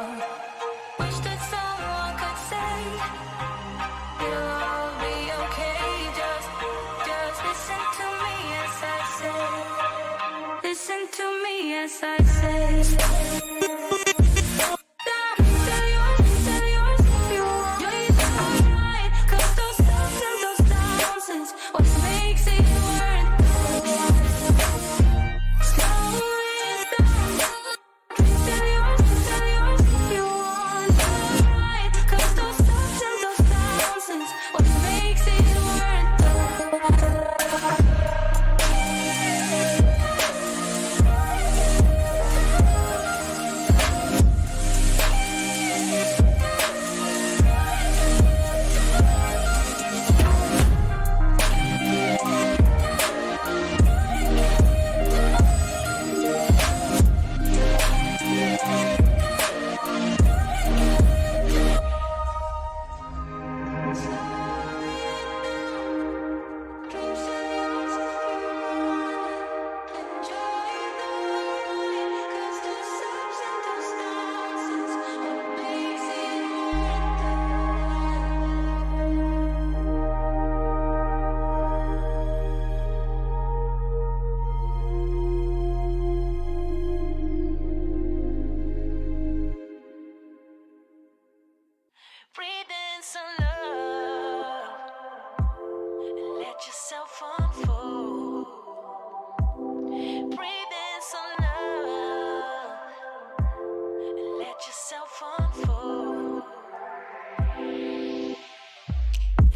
Wish that someone could say it'll all be okay. Just listen to me as I say. Listen to me as I say.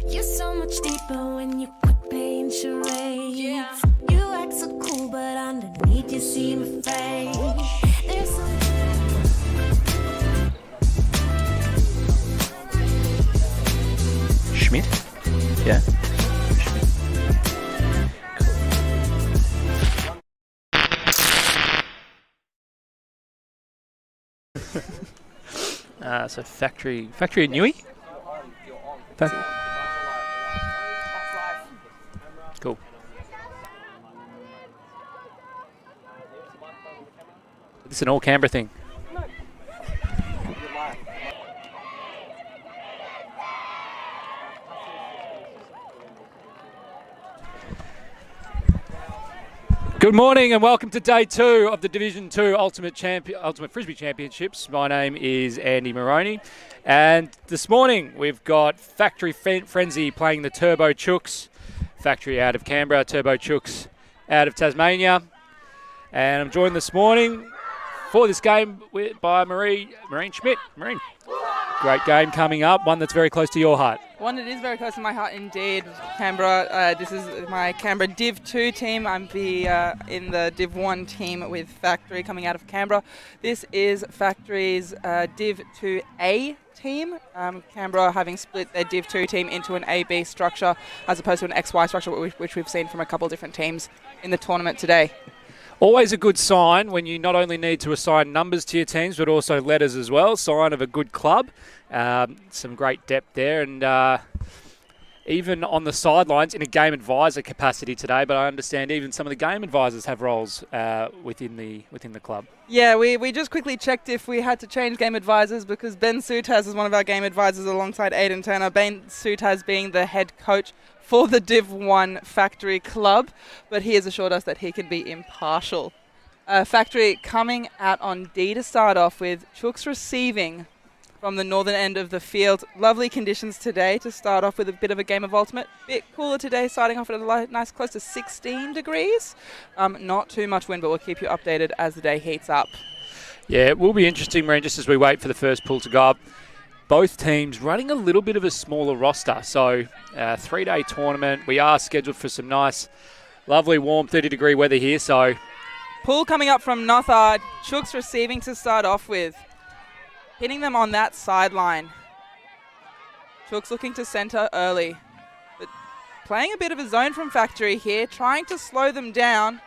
You're so much deeper when you quit playing charades. Yeah. You act so cool, but underneath you seem fake. There's some... Schmidt? Yeah. So factory at Newey? Cool. This is an all Canberra thing. Good morning and welcome to day 2 of the Division 2 Ultimate Frisbee Championships. My name is Andy Moroney, and this morning we've got Factory Frenzy playing the Turbo Chooks. Factory out of Canberra, Turbo Chooks out of Tasmania. And I'm joined this morning for this game by Marine Schmidt. Marine, great game coming up, one that's very close to your heart. One that is very close to my heart indeed, Canberra. This is my Canberra Div 2 team. I'm in the Div 1 team with Factory coming out of Canberra. This is Factory's Div 2A team. Canberra having split their Div 2 team into an A-B structure as opposed to an XY structure, which we've seen from a couple of different teams in the tournament today. Always a good sign when you not only need to assign numbers to your teams, but also letters as well. Sign of a good club. Some great depth there, and even on the sidelines in a game advisor capacity today. But I understand even some of the game advisors have roles within the club. Yeah, we just quickly checked if we had to change game advisors because Ben Soutaz is one of our game advisors alongside Aidan Turner. Ben Soutaz being the head coach for the Div 1 Factory club, but he has assured us that he can be impartial. Factory coming out on D to start off with. Chooks receiving from the northern end of the field. Lovely conditions today to start off with a bit of a game of ultimate. Bit cooler today, starting off at a nice close to 16 degrees. Not too much wind, but we'll keep you updated as the day heats up. Yeah, it will be interesting, Marine, just as we wait for the first pool to go up. Both teams running a little bit of a smaller roster. So, 3-day tournament. We are scheduled for some nice, lovely, warm 30-degree weather here. So, pool coming up from Nothard. Chooks receiving to start off with. Hitting them on that sideline. Chooks looking to centre early. But playing a bit of a zone from Factory here. Trying to slow them down.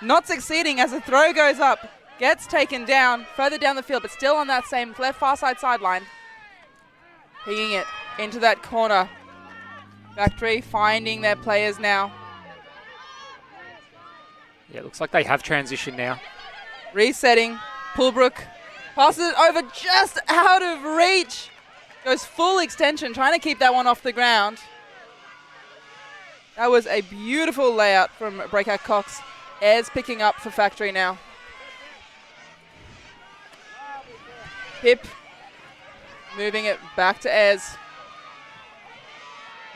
Not succeeding as the throw goes up. Gets taken down further down the field, but still on that same left far side sideline. Pinging it into that corner. Factory finding their players now. Yeah, it looks like they have transition now. Resetting. Pulbrook Passes it over just out of reach. Goes full extension, trying to keep that one off the ground. That was a beautiful layout from breakout Cox. Ayres picking up for Factory now. Pip moving it back to Ayres.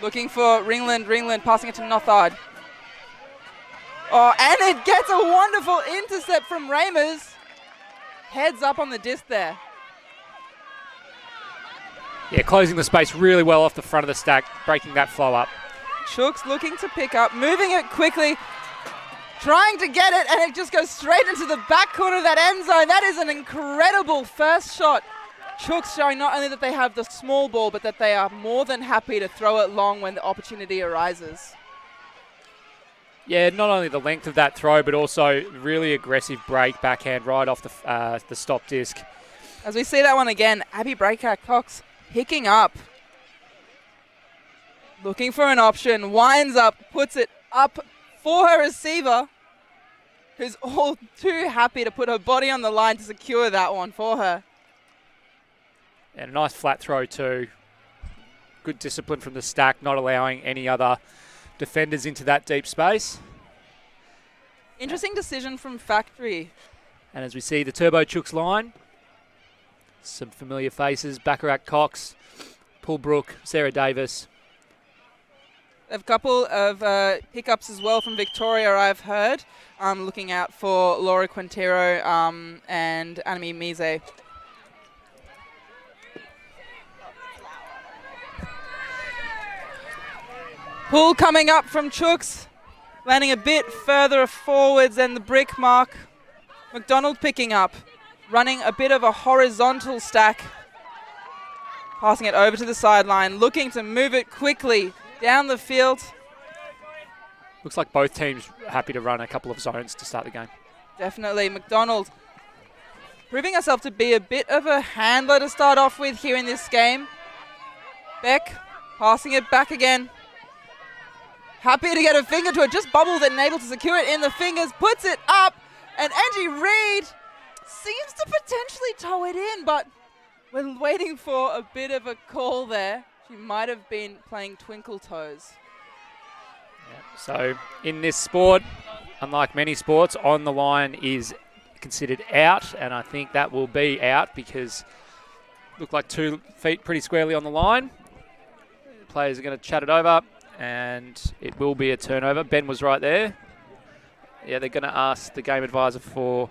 Looking for Ringland. Ringland passing it to Nothard. Oh, and it gets a wonderful intercept from Ramers. Heads up on the disc there. Yeah, closing the space really well off the front of the stack, breaking that flow up. Chooks looking to pick up, moving it quickly, trying to get it, and it just goes straight into the back corner of that end zone. That is an incredible first shot. Chooks showing not only that they have the small ball, but that they are more than happy to throw it long when the opportunity arises. Yeah, not only the length of that throw, but also really aggressive break backhand right off the stop disc. As we see that one again, Abby Breakout Cox picking up. Looking for an option, winds up, puts it up for her receiver, who's all too happy to put her body on the line to secure that one for her. And a nice flat throw too. Good discipline from the stack, not allowing any other defenders into that deep space. Interesting decision from Factory. And as we see the Turbo Chooks line, some familiar faces, Baccarat Cox, Paul Brook, Sarah Davis. A couple of pickups as well from Victoria, I've heard. Looking out for Laura Quintero and Anami Mise. Pull coming up from Chooks, landing a bit further forwards than the brick mark. McDonald picking up, running a bit of a horizontal stack. Passing it over to the sideline, looking to move it quickly down the field. Looks like both teams happy to run a couple of zones to start the game. Definitely. McDonald proving herself to be a bit of a handler to start off with here in this game. Beck passing it back again. Happy to get a finger to it, just bubbled it and able to secure it in the fingers, puts it up, and Angie Reid seems to potentially toe it in, but we're waiting for a bit of a call there. She might have been playing twinkle toes. Yeah. So in this sport, unlike many sports, on the line is considered out, and I think that will be out because look like 2 feet pretty squarely on the line. Players are going to chat it over, and it will be a turnover. Ben was right there. Yeah, they're going to ask the game advisor for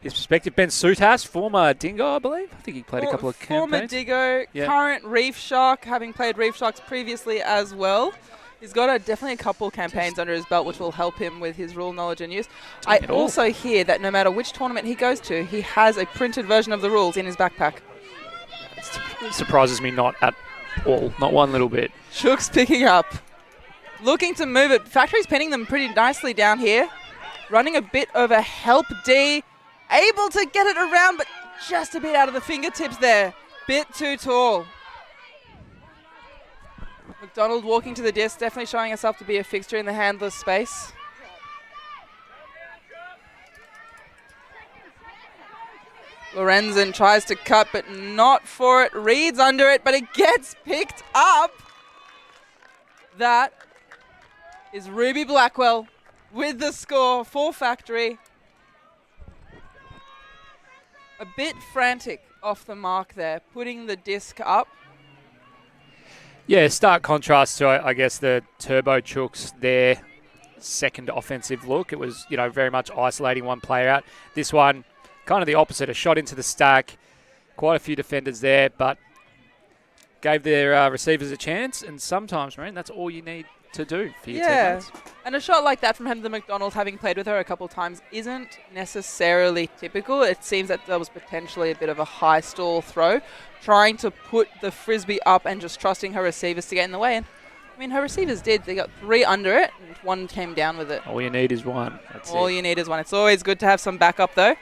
his perspective. Ben Sutas, former Dingo, I believe. I think he played a couple of campaigns. Former Dingo, yeah. Current Reef Shark, having played Reef Sharks previously as well. He's got definitely a couple campaigns under his belt, which will help him with his rule knowledge and use. I also hear that no matter which tournament he goes to, he has a printed version of the rules in his backpack. It surprises me not at all, not one little bit. Chooks picking up. Looking to move it. Factory's pinning them pretty nicely down here. Running a bit of a help D. Able to get it around, but just a bit out of the fingertips there. Bit too tall. McDonald walking to the disc, definitely showing herself to be a fixture in the handler space. Lorenzen tries to cut, but not for it. Reads under it, but it gets picked up. That is Ruby Blackwell with the score for Factory. A bit frantic off the mark there, putting the disc up. Yeah, stark contrast to, I guess, the Turbo Chooks, their second offensive look. It was, very much isolating one player out. This one, kind of the opposite, a shot into the stack. Quite a few defenders there, but gave their receivers a chance. And sometimes, man, that's all you need to do for your teammates. And a shot like that from Heather McDonald, having played with her a couple of times, isn't necessarily typical. It seems that there was potentially a bit of a high stall throw, trying to put the Frisbee up and just trusting her receivers to get in the way. And I mean, her receivers did. They got 3 under it, and 1 came down with it. All you need is 1. That's All it. you need is 1. It's always good to have some backup, though.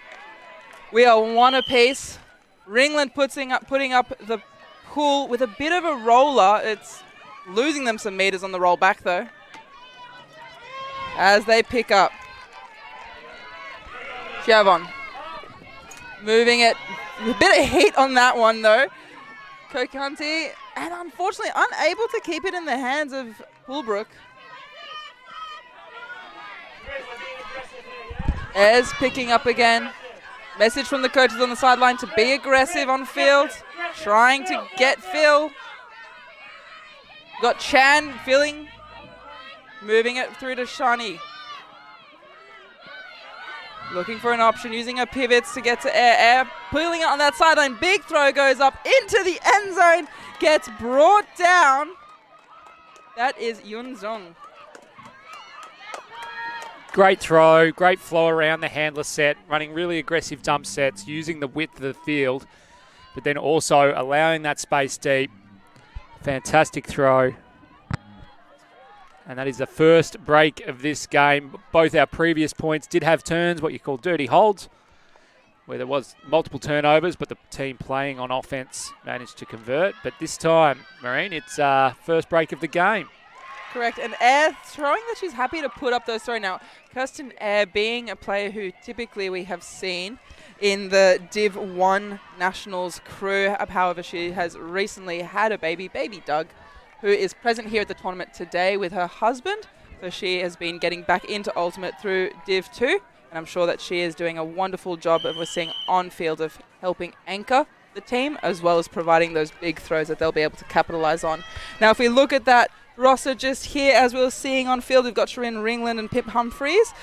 We are 1 apiece. Ringland putting up the pool with a bit of a roller. It's losing them some meters on the roll back, though, as they pick up. Chavon Moving it. A bit of heat on that one, though. Kokanti, and unfortunately unable to keep it in the hands of Poolbrook. Ez picking up again. Message from the coaches on the sideline to be aggressive on field. Trying to get Phil. Got Chan filling. Moving it through to Shani. Looking for an option, using her pivots to get to Air. Pulling it on that sideline. Big throw goes up into the end zone. Gets brought down. That is Yun Zong. Great throw, great flow around the handler set, running really aggressive dump sets, using the width of the field, but then also allowing that space deep. Fantastic throw. And that is the first break of this game. Both our previous points did have turns, what you call dirty holds, where there was multiple turnovers, but the team playing on offense managed to convert. But this time, Maureen, it's first break of the game. Correct, and Air throwing that she's happy to put up those throws. Now, Kirsten Air being a player who typically we have seen in the Div 1 Nationals crew. However, she has recently had a baby Doug, who is present here at the tournament today with her husband. So she has been getting back into Ultimate through Div 2, and I'm sure that she is doing a wonderful job of, we're seeing on field, of helping anchor the team, as well as providing those big throws that they'll be able to capitalize on. Now, if we look at that roster just here, as we were seeing on field, we've got Sharin Ringland and Pip Humphreys.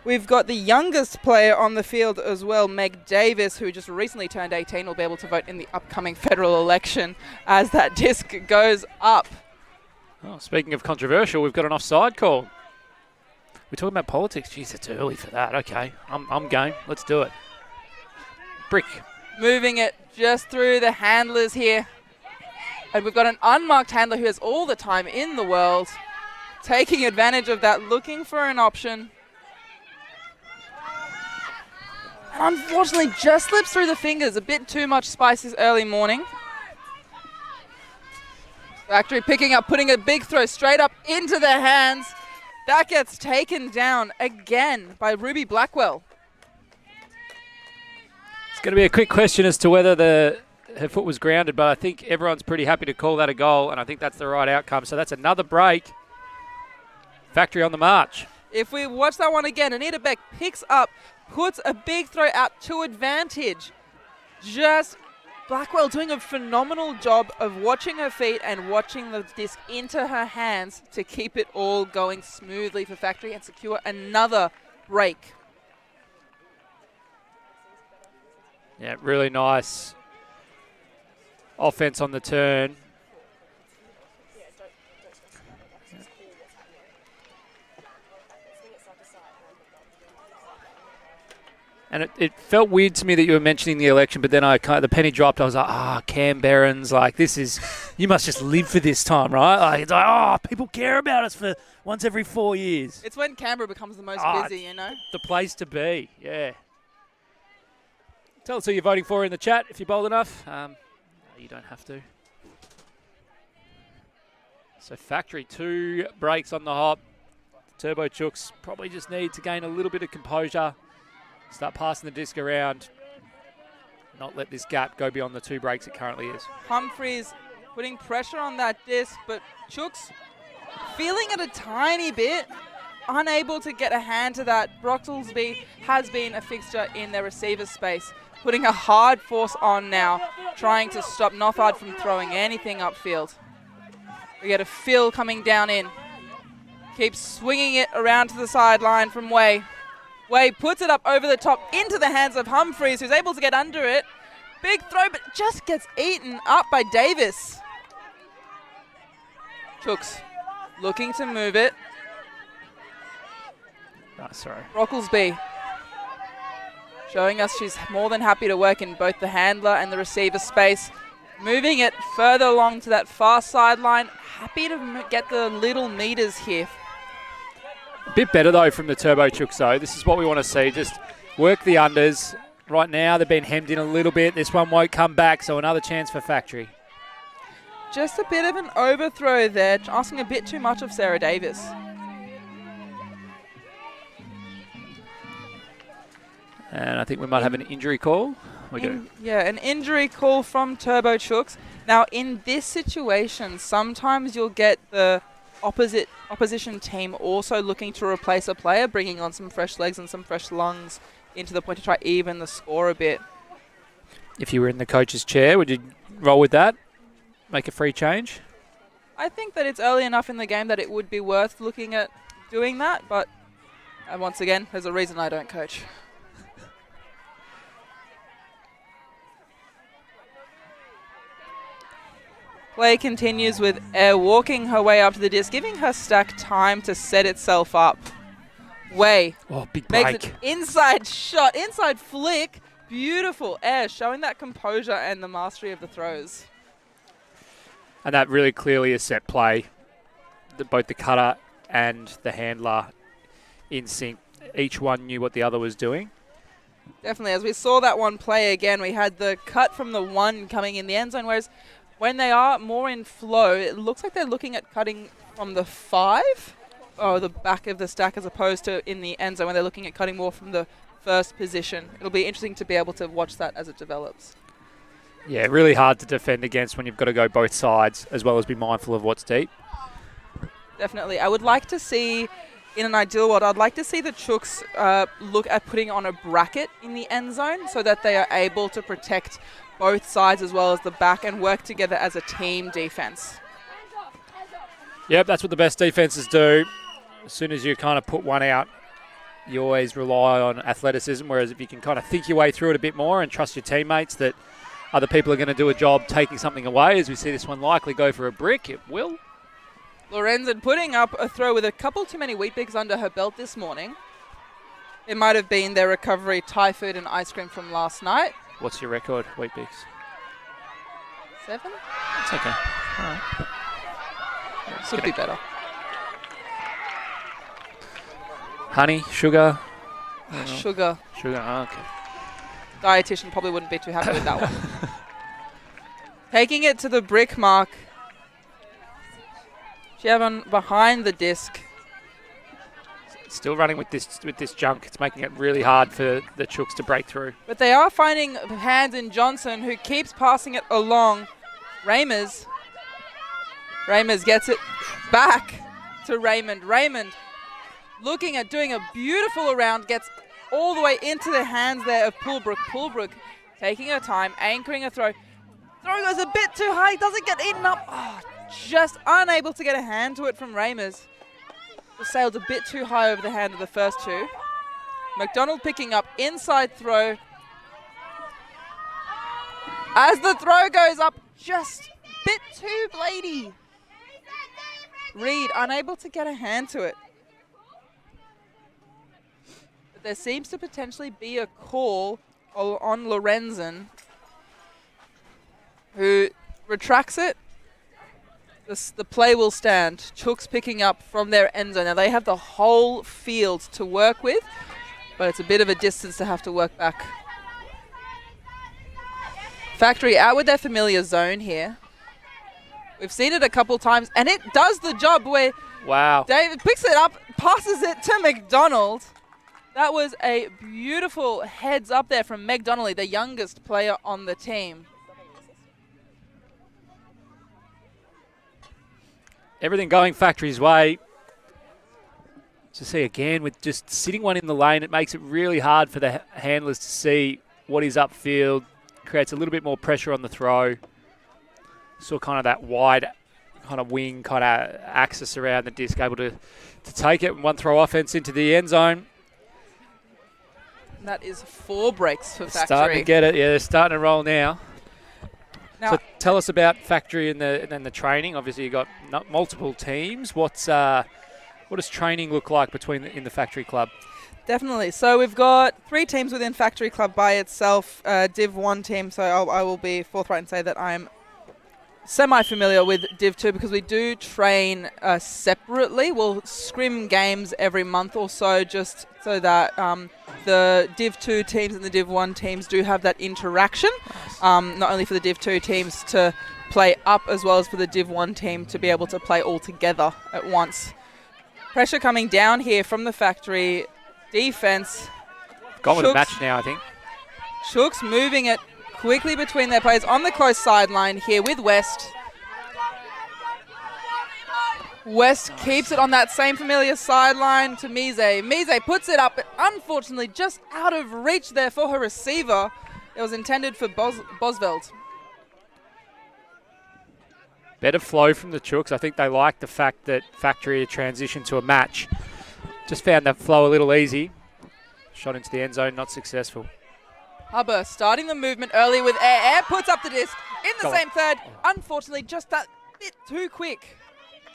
We've got the youngest player on the field as well, Meg Davis, who just recently turned 18, will be able to vote in the upcoming federal election as that disc goes up. Oh, speaking of controversial, we've got an offside call. We're talking about politics. Jeez, it's early for that. Okay, I'm game. Let's do it. Brick. Moving it just through the handlers here. And we've got an unmarked handler who has all the time in the world, taking advantage of that, looking for an option. Unfortunately, just slips through the fingers. A bit too much spice this early morning. Factory picking up, putting a big throw straight up into their hands. That gets taken down again by Ruby Blackwell. It's going to be a quick question as to whether her foot was grounded, but I think everyone's pretty happy to call that a goal, and I think that's the right outcome. So that's another break. Factory on the march. If we watch that one again, Anita Beck picks up, puts a big throw out to advantage. Just Blackwell doing a phenomenal job of watching her feet and watching the disc into her hands to keep it all going smoothly for Factory and secure another break. Yeah, really nice offense on the turn. And it felt weird to me that you were mentioning the election, but then the penny dropped. I was like, Canberrans, like this is, you must just live for this time, right? Like, it's like, people care about us for once every 4 years. It's when Canberra becomes the most busy, you know? The place to be, yeah. Tell us who you're voting for in the chat if you're bold enough. You don't have to. So Factory, 2 breaks on the hop. Turbo Chooks probably just need to gain a little bit of composure. Start passing the disc around. Not let this gap go beyond the 2 breaks it currently is. Humphreys putting pressure on that disc, but Chooks feeling it a tiny bit. Unable to get a hand to that. Broxlesby has been a fixture in their receiver space. Putting a hard force on now, trying to stop Nothard from throwing anything upfield. We get a Phil coming down in. Keeps swinging it around to the sideline from Way. Way puts it up over the top into the hands of Humphreys, who's able to get under it. Big throw, but just gets eaten up by Davis. Chooks looking to move it. Oh, sorry. Brocklesby showing us she's more than happy to work in both the handler and the receiver space. Moving it further along to that far sideline. Happy to get the little meters here. A bit better, though, from the Turbo Chooks, though. This is what we want to see. Just work the unders. Right now, they've been hemmed in a little bit. This one won't come back, so another chance for Factory. Just a bit of an overthrow there, asking a bit too much of Sarah Davis. And I think we might have an injury call. We do. An injury call from Turbo Chooks. Now, in this situation, sometimes you'll get the opposition team also looking to replace a player, bringing on some fresh legs and some fresh lungs into the point to try even the score a bit. If you were in the coach's chair, would you roll with that? Make a free change? I think that it's early enough in the game that it would be worth looking at doing that, but once again, there's a reason I don't coach. Play continues with Air walking her way up to the disc, giving her stack time to set itself up. Way Big makes break. an inside shot, inside flick. Beautiful Air, showing that composure and the mastery of the throws. And that really clearly is set play. Both the cutter and the handler in sync. Each one knew what the other was doing. Definitely, as we saw that one play again, we had the cut from the 1 coming in the end zone, whereas when they are more in flow, it looks like they're looking at cutting from the 5, or the back of the stack, as opposed to in the end zone, when they're looking at cutting more from the first position. It'll be interesting to be able to watch that as it develops. Yeah, really hard to defend against when you've got to go both sides, as well as be mindful of what's deep. Definitely. I would like to see, in an ideal world, I'd like to see the Chooks look at putting on a bracket in the end zone so that they are able to protect both sides as well as the back and work together as a team defense. Yep, that's what the best defenses do. As soon as you kind of put one out, you always rely on athleticism, whereas if you can kind of think your way through it a bit more and trust your teammates that other people are going to do a job taking something away, as we see this one likely go for a brick, it will. Lorenzen putting up a throw with a couple too many wheat bigs under her belt this morning. It might have been their recovery Thai food and ice cream from last night. What's your record, Wheat Bigs? 7? It's okay. All right. Could be better. Honey, sugar? Sugar. Sugar, okay. Dietitian probably wouldn't be too happy with that one. Taking it to the brick mark. Shepparton behind the disc. Still running with this junk. It's making it really hard for the Chooks to break through. But they are finding hands in Johnson, who keeps passing it along. Ramers gets it back to Raymond. Raymond looking at doing a beautiful around, gets all the way into the hands there of Poolbrook. Poolbrook taking her time, anchoring a throw. Throw goes a bit too high, doesn't get eaten up. Oh, just unable to get a hand to it from Ramers. Sailed a bit too high over the hand of the first two. McDonald picking up inside throw. As the throw goes up, just a bit too bladey. Reed unable to get a hand to it. But there seems to potentially be a call on Lorenzen, who retracts it. The play will stand. Chooks picking up from their end zone. Now they have the whole field to work with, but it's a bit of a distance to have to work back. Factory out with their familiar zone here. We've seen it a couple times, and it does the job where David picks it up, passes it to McDonald. That was a beautiful heads up there from Meg Donnelly, the youngest player on the team. Everything going Factory's way. To see again, with just sitting one in the lane, it makes it really hard for the handlers to see what is upfield. Creates a little bit more pressure on the throw. Saw kind of that wide kind of wing kind of axis around the disc, able to take it. One throw offense into the end zone. And that is 4 breaks for Factory. Starting to get it. Yeah, they're starting to roll now. Now, So tell us about Factory and then the training. Obviously, you've got multiple teams. What does training look like in the Factory Club? definitely. So we've got 3 teams within Factory Club by itself, Div 1 team. So I will be forthright and say that I'm semi-familiar with Div 2 because we do train separately. We'll scrim games every month or so just so that the Div 2 teams and the Div 1 teams do have that interaction. Not only for the Div 2 teams to play up as well as for the Div 1 team to be able to play all together at once. Pressure coming down here from the Factory defense. Gone with a Chooks. match now, I think. Chooks moving it quickly between their players on the close sideline here with West. West keeps it on that same familiar sideline to Mise. Mise puts it up, but unfortunately just out of reach there for her receiver. It was intended for Bosveld. Better flow from the Chooks. I think they like the fact that Factory had transitioned to a match. Just found that flow a little easy. Shot into the end zone, not successful. Hubber starting the movement early with air. Air puts up the disc in the same third. Unfortunately, just that bit too quick.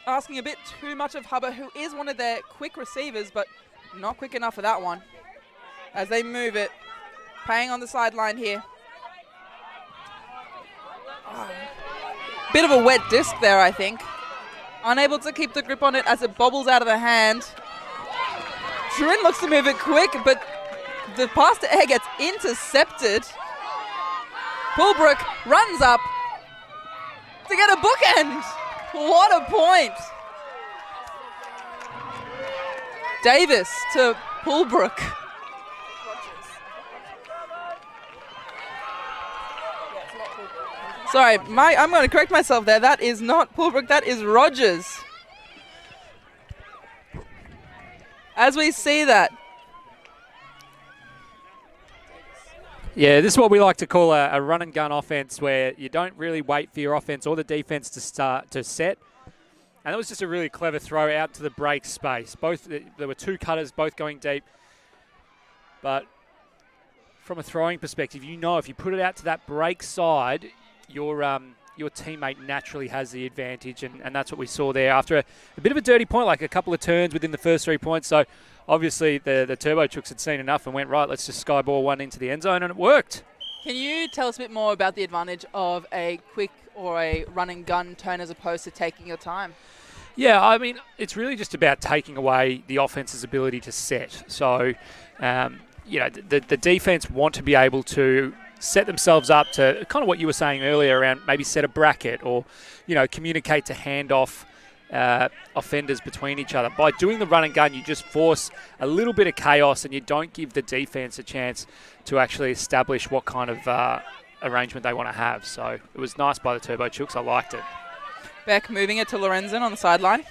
Asking a bit too much of Hubber, who is one of their quick receivers, but not quick enough for that one. As they move it, paying on the sideline here. Oh. Bit of a wet disc there, I think. Unable to keep the grip on it as it bobbles out of the hand. Trin looks to move it quick, but the pass to air gets intercepted. Pulbrook runs up to get a bookend. What a point. Davis to Pulbrook. Sorry, I'm going to correct myself there. That is not Pulbrook, that is Rogers. As we see that. Yeah, this is what we like to call a run and gun offense, where you don't really wait for your offense or the defense to start to set. And that was just a really clever throw out to the break space. There were two cutters, both going deep. But from a throwing perspective, you know if you put it out to that break side, your teammate naturally has the advantage, and that's what we saw there after a bit of a dirty point, like a couple of turns within the first 3 points. So obviously the Turbo Chooks had seen enough and went, right, let's just skyball one into the end zone, and it worked. Can you tell us a bit more about the advantage of a quick or a run and gun turn as opposed to taking your time? Yeah, I mean, it's really just about taking away the offense's ability to set. So, the defense want to be able to set themselves up to kind of what you were saying earlier around maybe set a bracket or, communicate to hand off offenders between each other. By doing the run and gun, you just force a little bit of chaos and you don't give the defense a chance to actually establish what kind of arrangement they want to have. So it was nice by the Turbo Chooks. I liked it. Beck moving it to Lorenzen on the sideline.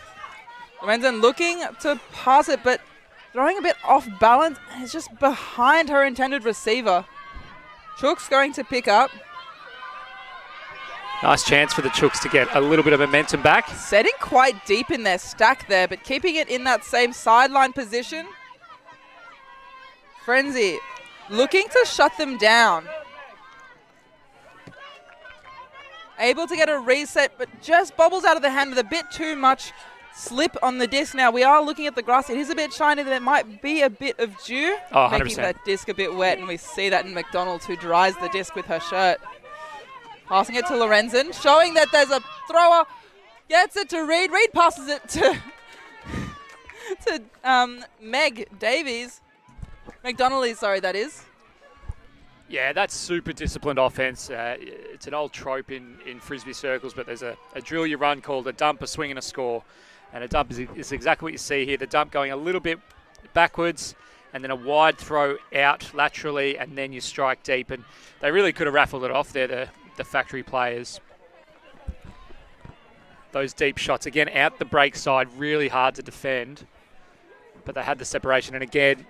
Lorenzen looking to pass it, but throwing a bit off balance. It's just behind her intended receiver. Chooks going to pick up. Nice chance for the Chooks to get a little bit of momentum back. Setting quite deep in their stack there, but keeping it in that same sideline position. Frenzy looking to shut them down. Able to get a reset, but just bobbles out of the hand with a bit too much slip on the disc. Now, we are looking at the grass. It is a bit shiny. There might be a bit of dew, making that disc a bit wet, and we see that in McDonald, who dries the disc with her shirt. Passing it to Lorenzen, showing that there's a thrower. Gets it to Reed. Reed passes it to Meg Davies. McDonald, sorry, that is. Yeah, that's super disciplined offense. It's an old trope in Frisbee circles, but there's a drill you run called a dump, a swing, and a score. And a dump is exactly what you see here. The dump going a little bit backwards, and then a wide throw out laterally, and then you strike deep. And they really could have raffled it off there, the Factory players. Those deep shots, again, out the break side, really hard to defend. But they had the separation. And again,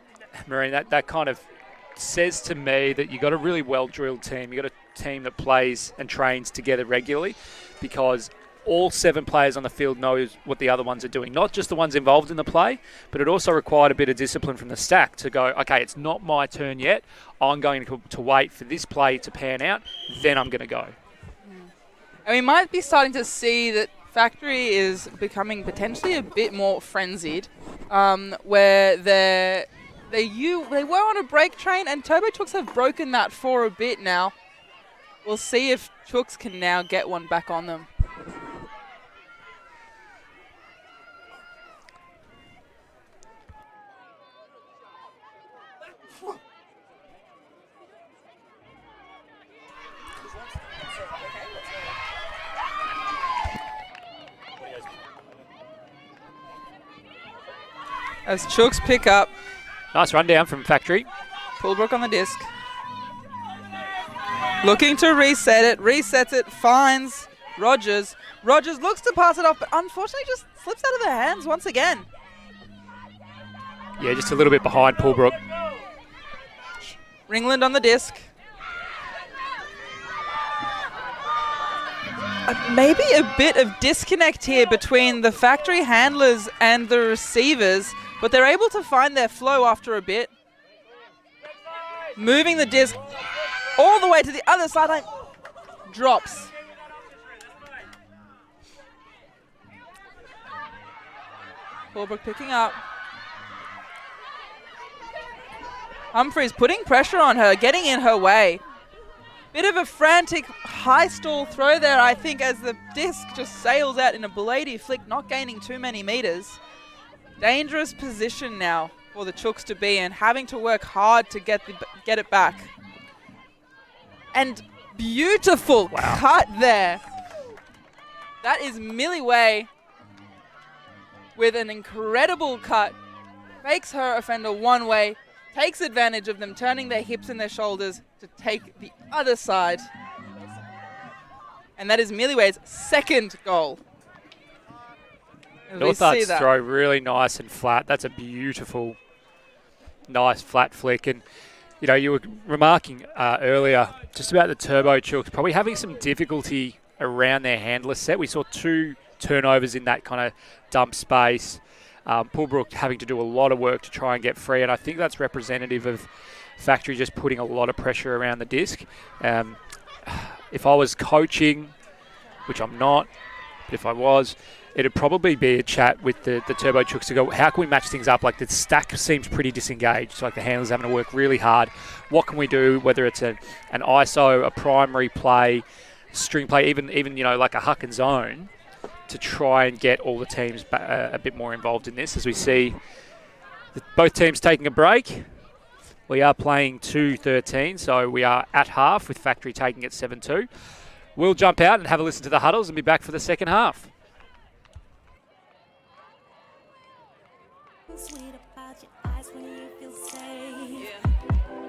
Marine, that kind of says to me that you got a really well-drilled team. You got a team that plays and trains together regularly, because all 7 players on the field knows what the other ones are doing. Not just the ones involved in the play, but it also required a bit of discipline from the stack to go, okay, it's not my turn yet. I'm going to wait for this play to pan out, then I'm going to go. And we might be starting to see that Factory is becoming potentially a bit more frenzied, where they were on a break train, and Turbo Chooks have broken that for a bit now. We'll see if Chooks can now get one back on them. As Chooks pick up. Nice rundown from Factory. Pulbrook on the disc. Looking to reset it, resets it, finds Rogers. Rogers looks to pass it off, but unfortunately just slips out of their hands once again. Yeah, just a little bit behind Pullbrook. Ringland on the disc. Maybe a bit of disconnect here between the factory handlers and the receivers, but they're able to find their flow after a bit. Moving the disc all the way to the other sideline. Drops. Pullbrook picking up. Humphreys putting pressure on her, getting in her way. Bit of a frantic high stall throw there, I think, as the disc just sails out in a bladey flick, not gaining too many meters. Dangerous position now for the Chooks to be in, having to work hard to get it back. And beautiful cut there. That is Millie Way with an incredible cut. Fakes her offender one way, takes advantage of them turning their hips and their shoulders to take the other side. And that is Millie Way's second goal. Northart's throw really nice and flat. That's a beautiful, nice flat flick. And, you know, you were remarking earlier just about the Turbo Chooks probably having some difficulty around their handler set. We saw 2 turnovers in that kind of dump space. Pullbrook having to do a lot of work to try and get free, and I think that's representative of Factory just putting a lot of pressure around the disc. If I was coaching, which I'm not, but if I was, it'd probably be a chat with the Turbo Chooks to go, how can we match things up? Like the stack seems pretty disengaged, so like the handler's having to work really hard. What can we do, whether it's an ISO, a primary play, string play, even you know, like a huck and zone, to try and get all the teams a bit more involved in this. As we see both teams taking a break. We are playing 2-13, so we are at half with Factory taking it 7-2. We'll jump out and have a listen to the huddles and be back for the second half. Sweet about your eyes when you feel safe.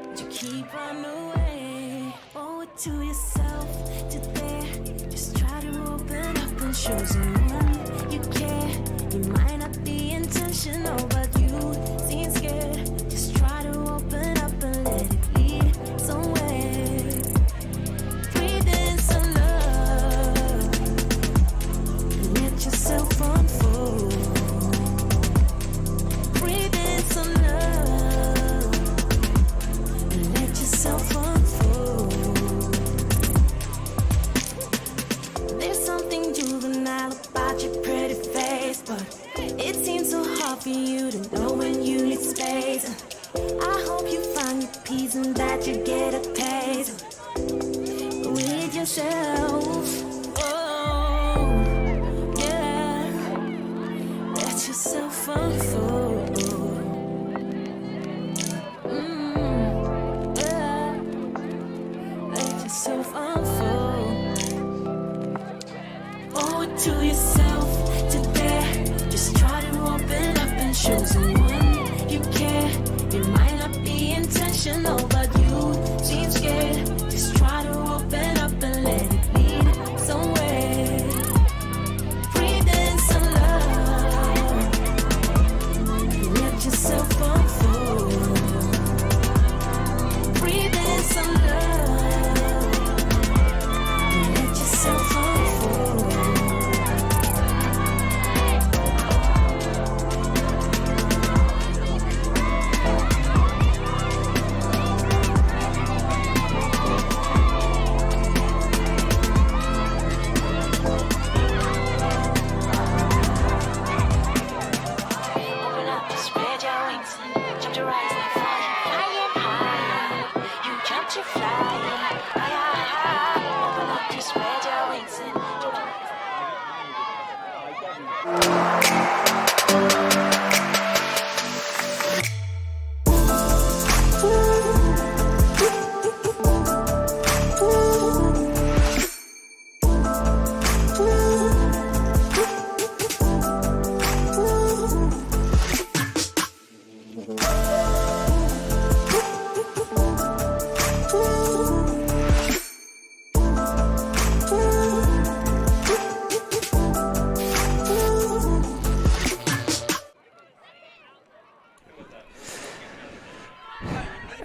But you keep on away. Owe it to yourself today. Just try to open up and show someone you care. You might not be intentional, but you seem scared. Just try to open up and let it lead somewhere. Breathe in some love and let yourself unfold. Breathe in some love and let yourself unfold. There's something juvenile about your pretty face, but it seems so hard for you to know when you need space. I hope you find your peace and that you get a taste with yourself. Oh, yeah. Let yourself unfold. Yeah. Let yourself unfold. Owe it to yourself today. Just try to open up and show someone you care. You might not be intentional, but you seem scared. Just try to open up and let it lead somewhere. Breathe in some love. Let yourself unfold. Breathe in some love. Let yourself unfold.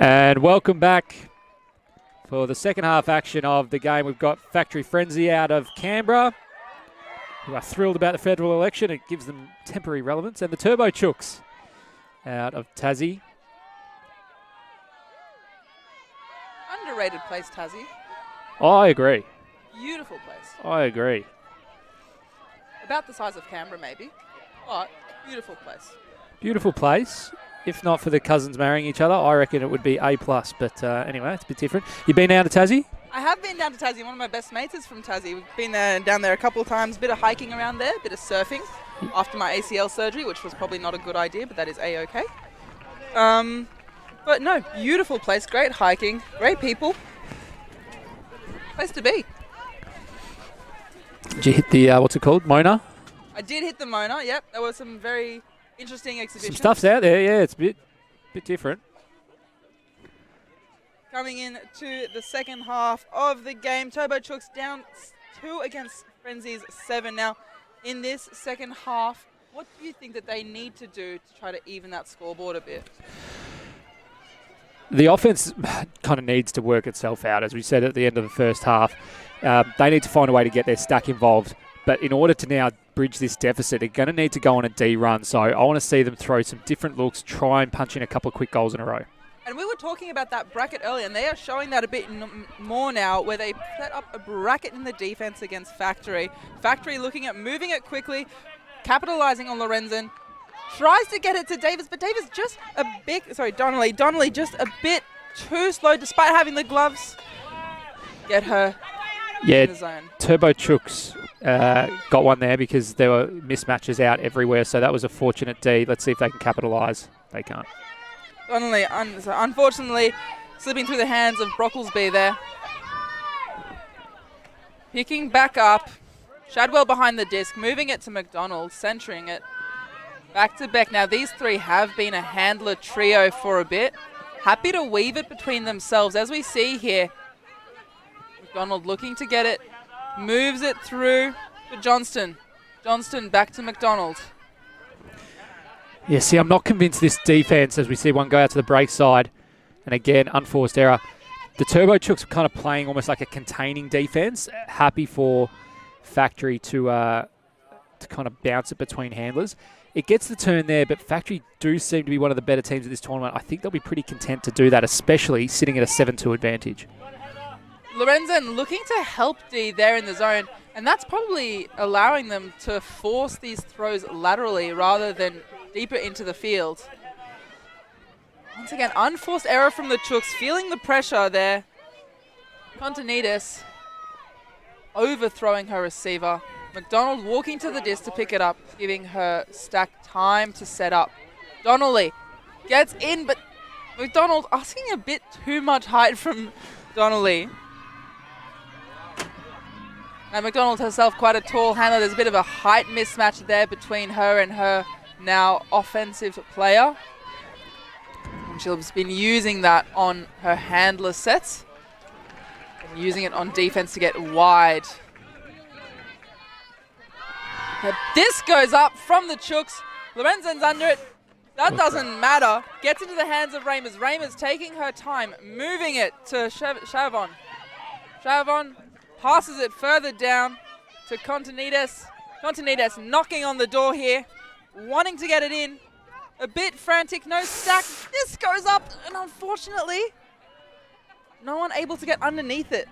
And welcome back for the second half action of the game. We've got Factory Frenzy out of Canberra, who are thrilled about the federal election. It gives them temporary relevance. And the Turbo Chooks out of Tassie. Underrated place, Tassie. I agree. Beautiful place. I agree. About the size of Canberra, maybe. But beautiful place. Beautiful place. If not for the cousins marrying each other, I reckon it would be A+. But anyway, it's a bit different. You been down to Tassie? I have been down to Tassie. One of my best mates is from Tassie. We've been down there a couple of times. Bit of hiking around there, bit of surfing after my ACL surgery, which was probably not a good idea, but that is A-okay. But no, beautiful place. Great hiking. Great people. Place to be. Did you hit the, what's it called, Mona? I did hit the Mona, yep. There was some very interesting exhibitions. Some stuff's out there, yeah. It's a bit different. Coming in to the second half of the game. Turbo Chooks down 2 against Frenzy's 7. Now, in this second half, what do you think that they need to do to try to even that scoreboard a bit? The offense kind of needs to work itself out, as we said at the end of the first half. They need to find a way to get their stack involved. But in order to now bridge this deficit, they're going to need to go on a D run. So I want to see them throw some different looks, try and punch in a couple of quick goals in a row. And we were talking about that bracket earlier, and they are showing that a bit more now, where they set up a bracket in the defense against Factory. Factory looking at moving it quickly, capitalizing on Lorenzen. Tries to get it to Davis, but Davis just a bit, Donnelly just a bit too slow despite having the gloves. Get her in the zone. Turbo Chooks got one there because there were mismatches out everywhere, so that was a fortunate D. Let's see if they can capitalise. They can't. Donnelly, unfortunately, slipping through the hands of Brocklesby there. Picking back up. Shadwell behind the disc, moving it to McDonald, centering it. Back to Beck. Now, these three have been a handler trio for a bit. Happy to weave it between themselves, as we see here. McDonald looking to get it. Moves it through to Johnston. Johnston back to McDonald. Yeah, see, I'm not convinced this defence, as we see one go out to the break side. And again, unforced error. The Turbo Chooks are kind of playing almost like a containing defence. Happy for Factory to kind of bounce it between handlers. It gets the turn there, but Factory do seem to be one of the better teams at this tournament. I think they'll be pretty content to do that, especially sitting at a 7-2 advantage. Lorenzen looking to help D there in the zone, and that's probably allowing them to force these throws laterally rather than deeper into the field. Once again, unforced error from the Chooks, feeling the pressure there. Continidis overthrowing her receiver. McDonald walking to the disc to pick it up, giving her stack time to set up. Donnelly gets in, but McDonald asking a bit too much height from Donnelly. Now McDonald herself quite a tall handler. There's a bit of a height mismatch there between her and her now offensive player. And she's been using that on her handler sets and using it on defense to get wide. This goes up from the Chooks. Lorenzen's under it. That doesn't matter. Gets into the hands of Ramers. Ramers taking her time, moving it to Shavon. Shavon passes it further down to Continidis. Continidis knocking on the door here, wanting to get it in. A bit frantic, no stack. This goes up, and unfortunately, no one able to get underneath it.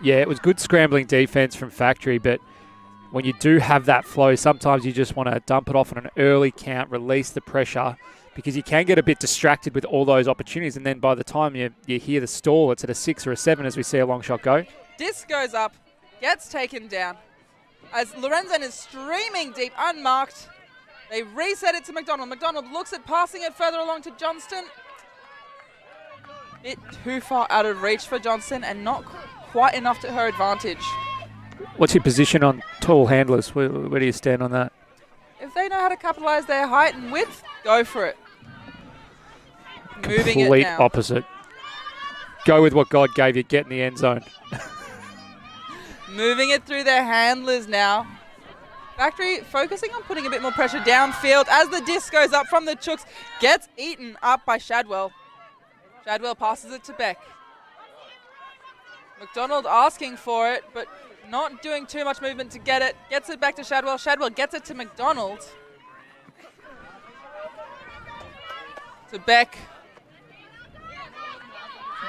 Yeah, it was good scrambling defense from Factory, but when you do have that flow, sometimes you just want to dump it off on an early count, release the pressure, because you can get a bit distracted with all those opportunities, and then by the time you hear the stall, it's at a 6 or a 7 as we see a long shot go. Disc goes up, gets taken down. As Lorenzen is streaming deep, unmarked, they reset it to McDonald. McDonald looks at passing it further along to Johnston. Bit too far out of reach for Johnston and not quite enough to her advantage. What's your position on tall handlers? Where do you stand on that? If they know how to capitalize their height and width, go for it. Moving Complete it now. opposite. Go with what God gave you. Get in the end zone. Moving it through their handlers now. Factory focusing on putting a bit more pressure downfield as the disc goes up from the Chooks. Gets eaten up by Shadwell. Shadwell passes it to Beck. McDonald asking for it, but not doing too much movement to get it. Gets it back to Shadwell. Shadwell gets it to McDonald. To Beck.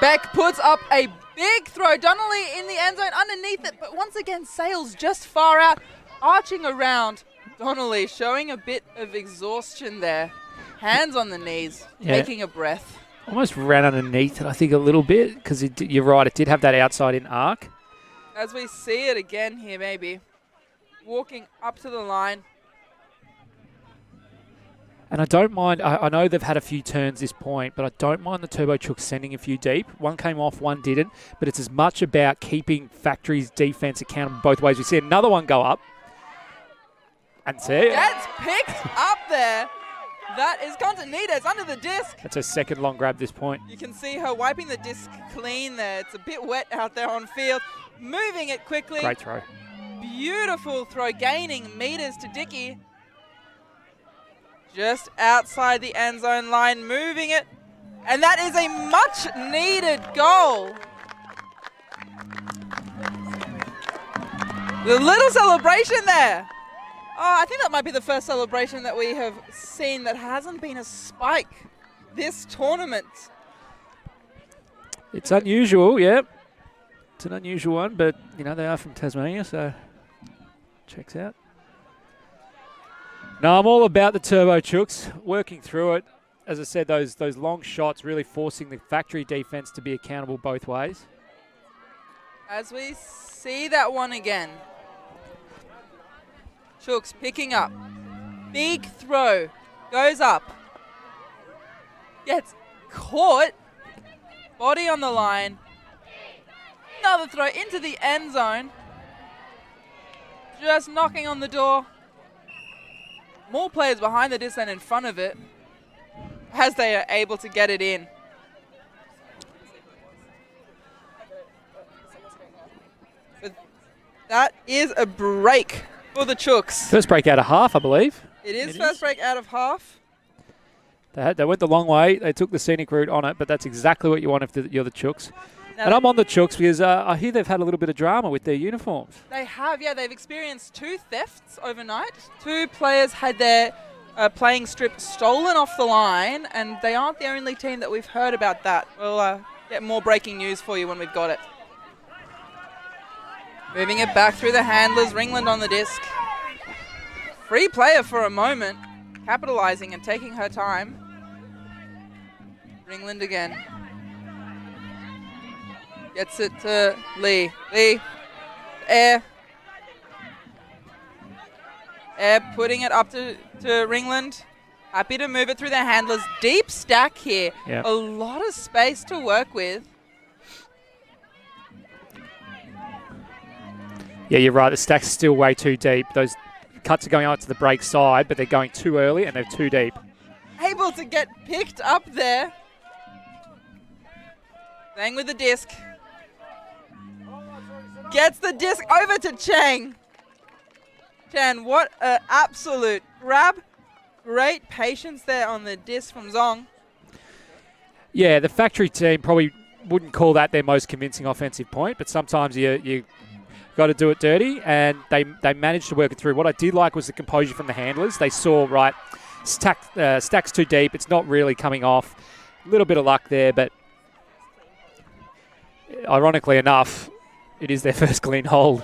Beck puts up a big throw. Donnelly in the end zone underneath it, but once again sails just far out, arching around. Donnelly showing a bit of exhaustion there. Hands on the knees, taking a breath. Almost ran underneath it, I think, a little bit, because you're right, it did have that outside in arc. As we see it again here, maybe. Walking up to the line. And I don't mind, I know they've had a few turns this point, but I don't mind the Turbo Chooks sending a few deep. One came off, one didn't, but it's as much about keeping Factory's defense accountable both ways. We see another one go up. And see. Gets picked up there. That is Continides under the disc. That's her second long grab this point. You can see her wiping the disc clean there. It's a bit wet out there on field. Moving it quickly. Great throw. Beautiful throw, gaining meters to Dickey. Just outside the end zone line, moving it. And that is a much needed goal. The little celebration there. Oh, I think that might be the first celebration that we have seen that hasn't been a spike this tournament. It's unusual, yeah. It's an unusual one, but, you know, they are from Tasmania, so checks out. No, I'm all about the Turbo Chooks, working through it. As I said, those long shots really forcing the Factory defense to be accountable both ways. As we see that one again. Chooks picking up. Big throw. Goes up. Gets caught. Body on the line. Another throw into the end zone. Just knocking on the door. More players behind the disc than in front of it as they are able to get it in. But that is a break for the Chooks. First break out of half, I believe. It is first break out of half. They went the long way. They took the scenic route on it, but that's exactly what you want if you're the Chooks. And I'm on the Chooks because I hear they've had a little bit of drama with their uniforms. They have, yeah. They've experienced 2 thefts overnight. 2 players had their playing strip stolen off the line, and they aren't the only team that we've heard about that. We'll get more breaking news for you when we've got it. Moving it back through the handlers. Ringland on the disc. Free player for a moment. Capitalizing and taking her time. Ringland again. Gets it to Lee. Lee. Air. Air putting it up to Ringland. Happy to move it through the handlers. Deep stack here. Yep. A lot of space to work with. Yeah, you're right. The stack's still way too deep. Those cuts are going out to the break side, but they're going too early and they're too deep. Able to get picked up there. Staying with the disc. Gets the disc over to Chang. Chan, what an absolute grab. Great patience there on the disc from Zong. Yeah, the Factory team probably wouldn't call that their most convincing offensive point, but sometimes you got to do it dirty, and they managed to work it through. What I did like was the composure from the handlers. They saw, right, stack's too deep. It's not really coming off. A little bit of luck there, but ironically enough, it is their first clean hold.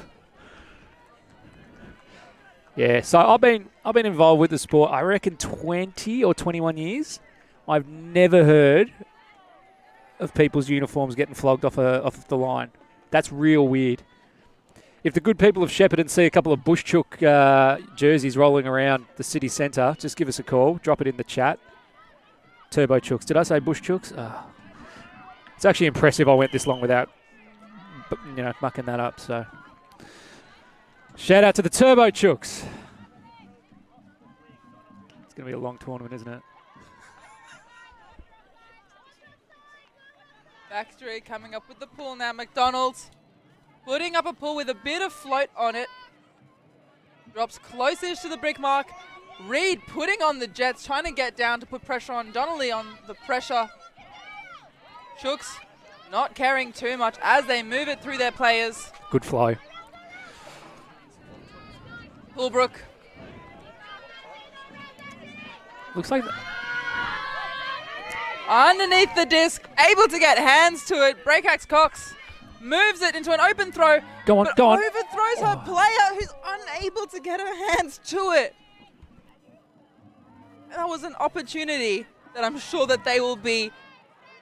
Yeah, so I've been involved with the sport, I reckon 20 or 21 years. I've never heard of people's uniforms getting flogged off the line. That's real weird. If the good people of Shepparton see a couple of Bush Chook jerseys rolling around the city centre, just give us a call. Drop it in the chat. Turbo Chooks. Did I say Bush Chooks? It's actually impressive I went this long without, mucking that up. So, shout out to the Turbo Chooks. It's going to be a long tournament, isn't it? Factory coming up with the pull now. McDonald's putting up a pull with a bit of float on it. Drops close-ish to the brick mark. Reed putting on the jets, trying to get down to put pressure on Donnelly on the pressure. Chooks not caring too much as they move it through their players. Good flow. Pulbrook. Looks like Underneath the disc, able to get hands to it. Breakaxe Cox moves it into an open throw. Go on, but go on. overthrows her player who's unable to get her hands to it. And that was an opportunity that I'm sure that they will be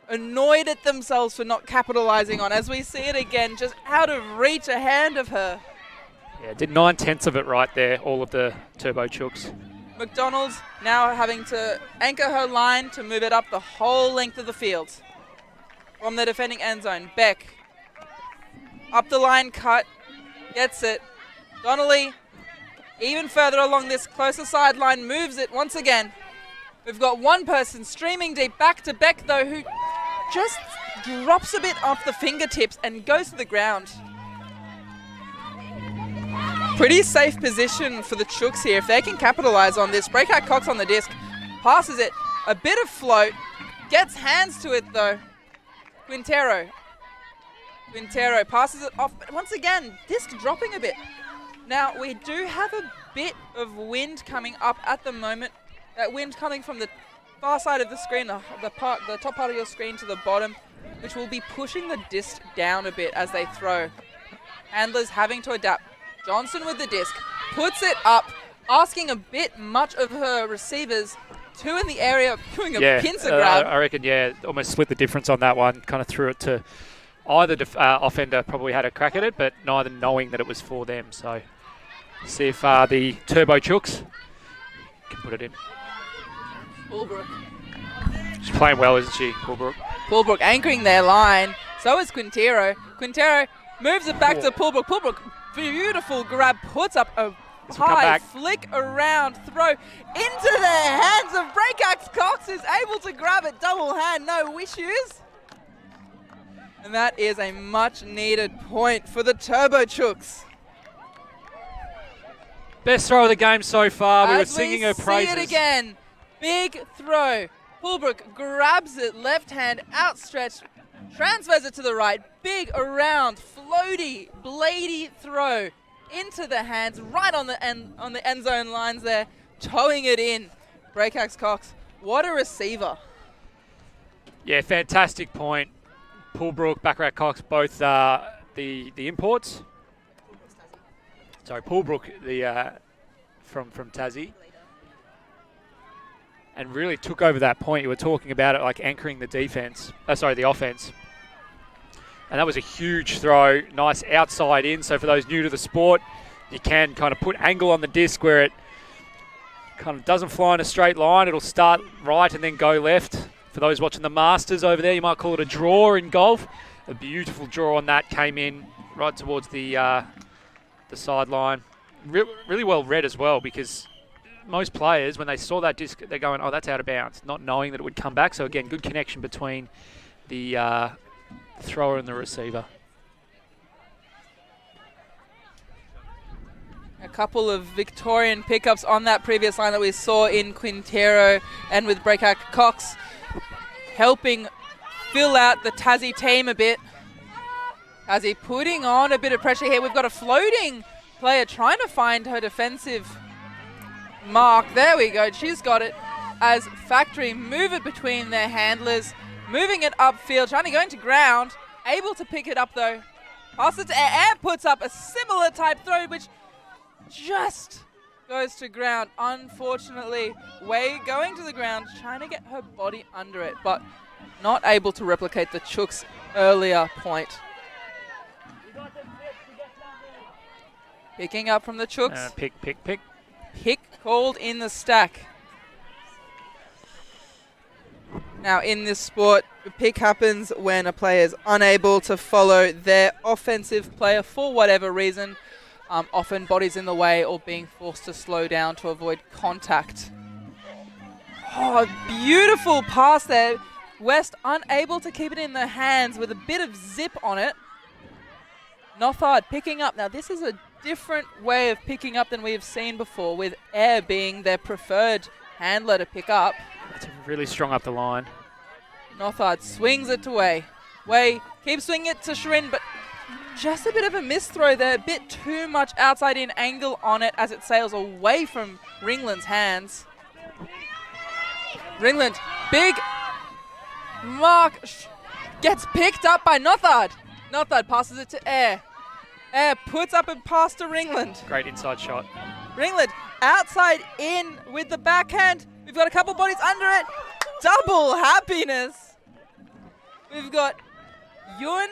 annoyed at themselves for not capitalizing on, as we see it again, just out of reach, a hand of her. Yeah, did 9/10 of it right there, all of the Turbo Chooks. McDonald's now having to anchor her line to move it up the whole length of the field. From the defending end zone, Beck. Up the line cut, gets it. Donnelly, even further along this closer sideline, moves it once again. We've got one person streaming deep back to Beck, though, who just drops a bit off the fingertips and goes to the ground. Pretty safe position for the Chooks here if they can capitalize on this. Breakout Cox on the disc, passes it, a bit of float, gets hands to it though. Quintero passes it off, but once again, disc dropping a bit. Now, we do have a bit of wind coming up at the moment. That wind coming from the far side of the screen, the top part of your screen to the bottom, which will be pushing the disc down a bit as they throw. Handlers having to adapt. Johnson with the disc, puts it up, asking a bit much of her receivers. Two in the area, doing a pincer grab. I reckon, almost split the difference on that one. Kind of threw it to either offender probably had a crack at it, but neither knowing that it was for them. So see if the Turbo Chooks can put it in. Pulbrook. She's playing well, isn't she, Pulbrook? Pulbrook anchoring their line. So is Quintero. Quintero moves it back to Pulbrook. Pulbrook, beautiful grab, puts up a high flick around throw into the hands of Breakaxe Cox, who's able to grab it double hand, no issues. And that is a much needed point for the Turbo Chooks. Best throw of the game so far. We were As singing her praises. See it again. Big throw. Pulbrook grabs it, left hand outstretched, transfers it to the right. Big around, floaty, bladey throw into the hands, right on the end zone lines there, towing it in. Breakaxe Cox, what a receiver. Yeah, fantastic point. Pulbrook, Baccarat Cox, both the imports. Sorry, Pulbrook, the from Tassie. And really took over that point. You were talking about it, like anchoring the defense. The offense. And that was a huge throw. Nice outside in. So for those new to the sport, you can kind of put angle on the disc where it kind of doesn't fly in a straight line. It'll start right and then go left. For those watching the Masters over there, you might call it a draw in golf. A beautiful draw on that came in right towards the sideline. Really well read as well, because most players, when they saw that disc, they're going, oh, that's out of bounds, not knowing that it would come back. So again, good connection between the thrower and the receiver. A couple of Victorian pickups on that previous line that we saw in Quintero and with Breakaxe Cox, helping fill out the Tassie team a bit. Tassie putting on a bit of pressure here. We've got a floating player trying to find her defensive mark. There we go. She's got it as Factory move it between their handlers, moving it upfield, trying to go into ground. Able to pick it up though. Passes to Air, puts up a similar type throw, which just goes to ground. Unfortunately, Way going to the ground, trying to get her body under it, but not able to replicate the Chooks' earlier point. Picking up from the Chooks. Pick. Pick called in the stack. Now in this sport, a pick happens when a player is unable to follow their offensive player for whatever reason. Often bodies in the way or being forced to slow down to avoid contact. Oh, beautiful pass there. West unable to keep it in their hands with a bit of zip on it. Nothard picking up. Now this is a different way of picking up than we've seen before, with Air being their preferred handler to pick up. That's really strong up the line. Nothard swings it to Way. Way keeps swinging it to Shirin, but just a bit of a misthrow there. A bit too much outside in angle on it as it sails away from Ringland's hands. Ringland, big mark, gets picked up by Nothard. Nothard passes it to Air. Air puts up a pass to Ringland. Great inside shot. Ringland outside in with the backhand. We've got a couple bodies under it. Double happiness. We've got Yun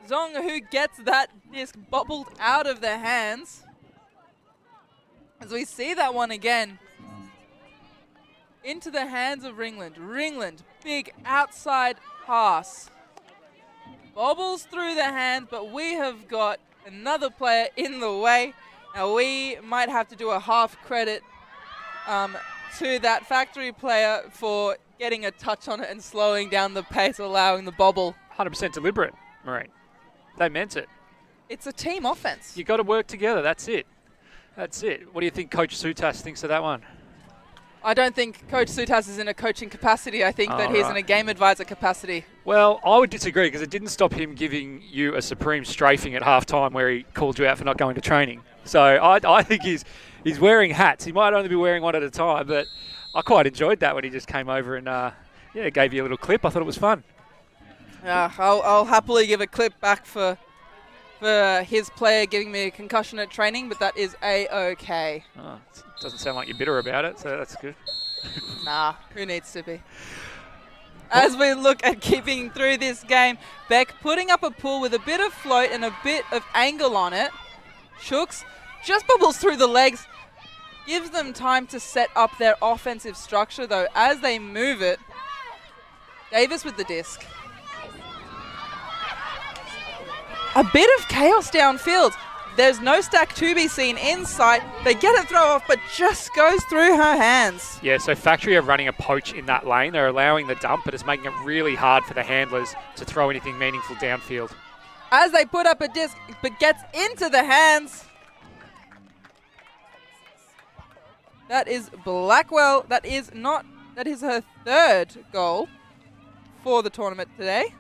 Zong who gets that disc bobbled out of their hands. As we see that one again. Into the hands of Ringland. Ringland, big outside pass. Bobbles through the hands, but we have got another player in the way. Now we might have to do a half credit to that factory player for getting a touch on it and slowing down the pace, allowing the bobble. 100% deliberate, Marine. They meant it. It's a team offense. You got to work together. That's it. That's it. What do you think Coach Sutas thinks of that one? I don't think Coach Sutas is in a coaching capacity. I think that he's in a game advisor capacity. Well, I would disagree because it didn't stop him giving you a supreme strafing at halftime where he called you out for not going to training. So I think he's wearing hats. He might only be wearing one at a time, but I quite enjoyed that when he just came over and gave you a little clip. I thought it was fun. I'll happily give a clip back for his player giving me a concussion at training, but that is A-OK. Oh, it doesn't sound like you're bitter about it, so that's good. Nah, who needs to be? As we look at keeping through this game, Beck putting up a pull with a bit of float and a bit of angle on it. Chooks just bubbles through the legs, gives them time to set up their offensive structure, though, as they move it. Davis with the disc. A bit of chaos downfield. There's no stack to be seen in sight. They get a throw off, but just goes through her hands. Yeah, so Factory are running a poach in that lane. They're allowing the dump, but it's making it really hard for the handlers to throw anything meaningful downfield. As they put up a disc, but gets into the hands. That is Blackwell. That is her third goal for the tournament today.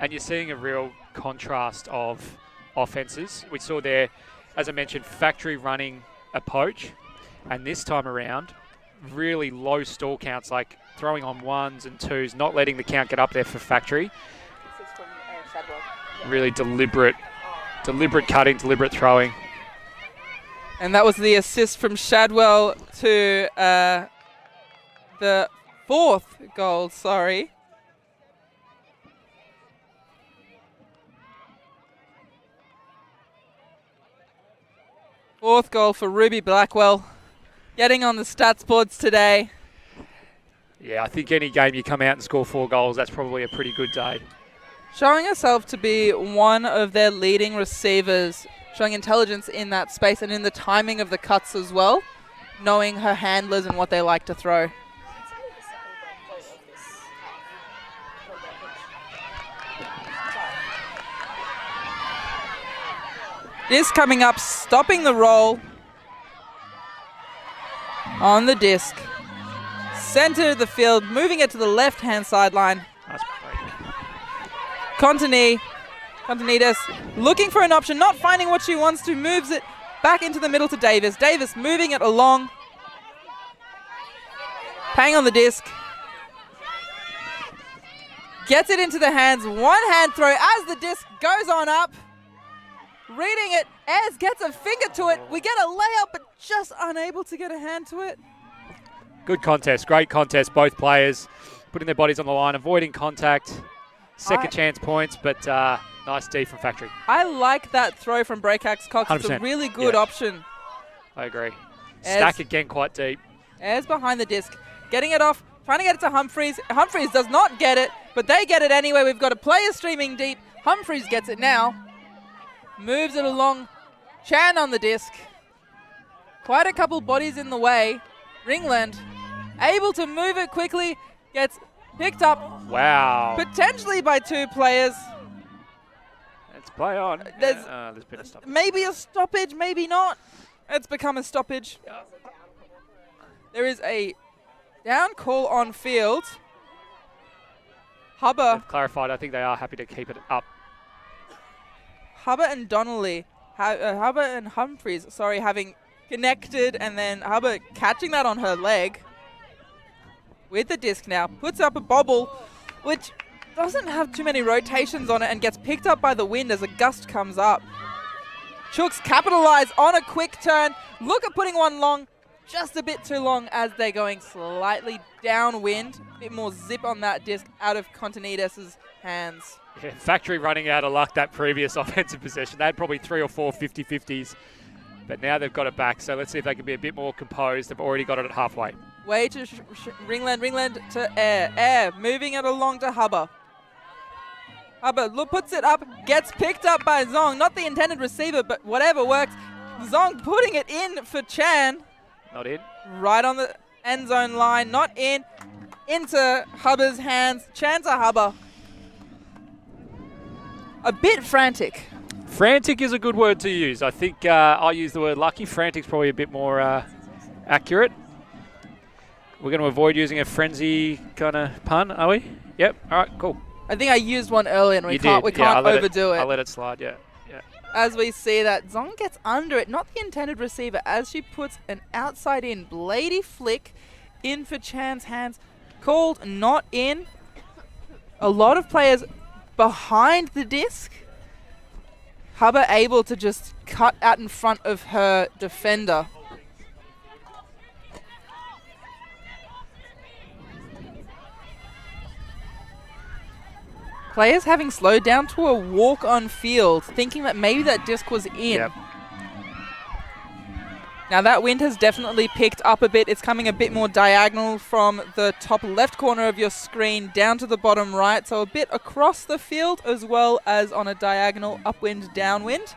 And you're seeing a real contrast of offenses. We saw there, as I mentioned, Factory running a poach, and this time around, really low stall counts, like throwing on ones and twos, not letting the count get up there for Factory. Really deliberate cutting, deliberate throwing. And that was the assist from Shadwell to the fourth goal, Fourth goal for Ruby Blackwell, getting on the stats boards today. Yeah, I think any game you come out and score 4 goals, that's probably a pretty good day. Showing herself to be one of their leading receivers, showing intelligence in that space and in the timing of the cuts as well, knowing her handlers and what they like to throw. Disc coming up, stopping the roll on the disc. Center of the field, moving it to the left-hand sideline. Nice break. Contanitas looking for an option, not finding what she wants to, moves it back into the middle to Davis. Davis moving it along. Pang on the disc. Gets it into the hands, one hand throw as the disc goes on up. Reading it, Ez gets a finger to it. We get a layup, but just unable to get a hand to it. Good contest, great contest. Both players putting their bodies on the line, avoiding contact. Second chance points, but nice D from Factory. I like that throw from Breakaxe Cox. 100%. It's a really good option. I agree. Stack again quite deep. Ez behind the disc, getting it off, trying to get it to Humphreys. Humphreys does not get it, but they get it anyway. We've got a player streaming deep. Humphreys gets it now. Moves it along. Chan on the disc. Quite a couple bodies in the way. Ringland able to move it quickly. Gets picked up. Wow. Potentially by 2 players. Let's play on. There's been a stoppage. maybe a stoppage, maybe not. It's become a stoppage. There is a down call on field. Hubba. They've clarified. I think they are happy to keep it up. Hubba and Donnelly, Hubba and Humphreys, sorry, having connected, and then Hubba catching that on her leg with the disc now. Puts up a bobble, which doesn't have too many rotations on it and gets picked up by the wind as a gust comes up. Chooks capitalize on a quick turn. Look at putting one long, just a bit too long as they're going slightly downwind. A bit more zip on that disc out of Continides's hands. Yeah, Factory running out of luck that previous offensive possession. They had probably 3 or 4 50-50s, but now they've got it back. So let's see if they can be a bit more composed. They've already got it at halfway. Way to Ringland to Air, moving it along to Hubba. Hubba puts it up, gets picked up by Zong. Not the intended receiver, but whatever works. Zong putting it in for Chan. Not in. Right on the end zone line, not in. Into Hubba's hands. Chan's a Hubba. A bit frantic. Frantic is a good word to use. I think I'll use the word lucky. Frantic's probably a bit more accurate. We're going to avoid using a frenzy kind of pun, are we? Yep. All right, cool. I think I used one earlier and we You can't did. Yeah, overdo it. I'll let it slide, yeah. As we see that Zong gets under it, not the intended receiver, as she puts an outside in bladey flick in for Chan's hands. Called not in. A lot of players behind the disc. Hubba able to just cut out in front of her defender. Players having slowed down to a walk on field, thinking that maybe that disc was in. Yep. Now that wind has definitely picked up a bit. It's coming a bit more diagonal from the top left corner of your screen down to the bottom right. So a bit across the field as well as on a diagonal upwind, downwind.